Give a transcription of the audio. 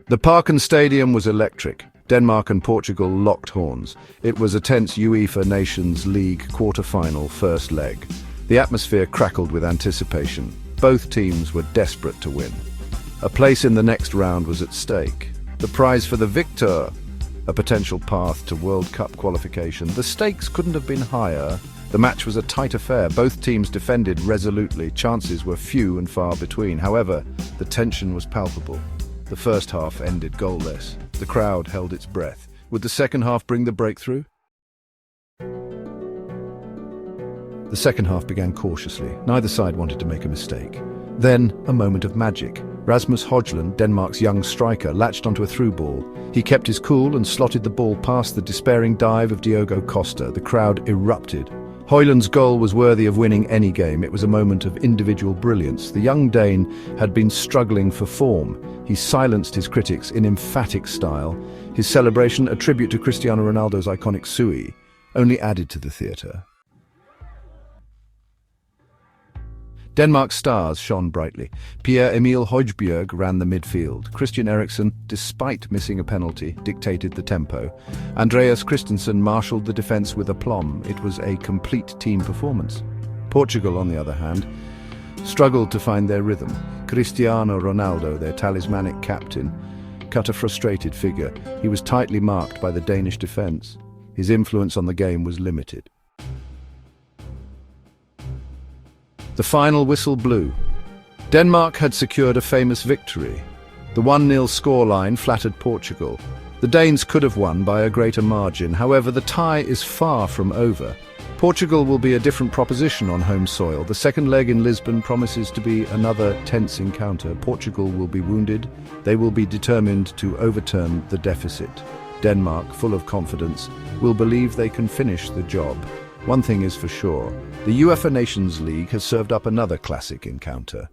The Parken Stadium was electric. Denmark and Portugal locked horns. It was a tense UEFA Nations League quarter-final first leg. The atmosphere crackled with anticipation. Both teams were desperate to win. A place in the next round was at stake. The prize for the victor, a potential path to World Cup qualification. The stakes couldn't have been higher. The match was a tight affair. Both teams defended resolutely. Chances were few and far between. However, the tension was palpable. The first half ended goalless. The crowd held its breath. Would the second half bring the breakthrough? The second half began cautiously. Neither side wanted to make a mistake. Then, a moment of magic. Rasmus Højlund, Denmark's young striker, latched onto a through ball. He kept his cool and slotted the ball past the despairing dive of Diogo Costa. The crowd erupted. Højlund's goal was worthy of winning any game. It was a moment of individual brilliance. The young Dane had been struggling for form. He silenced his critics in emphatic style. His celebration, a tribute to Cristiano Ronaldo's iconic Sui, only added to the theatre. Denmark's stars shone brightly. Pierre-Emil Højbjerg ran the midfield. Christian Eriksen, despite missing a penalty, dictated the tempo. Andreas Christensen marshalled the defence with aplomb. It was a complete team performance. Portugal, on the other hand, struggled to find their rhythm. Cristiano Ronaldo, their talismanic captain, cut a frustrated figure. He was tightly marked by the Danish defence. His influence on the game was limited. The final whistle blew. Denmark had secured a famous victory. The 1-0 scoreline flattered Portugal. The Danes could have won by a greater margin. However, the tie is far from over. Portugal will be a different proposition on home soil. The second leg in Lisbon promises to be another tense encounter. Portugal will be wounded. They will be determined to overturn the deficit. Denmark, full of confidence, will believe they can finish the job. One thing is for sure, the UEFA Nations League has served up another classic encounter.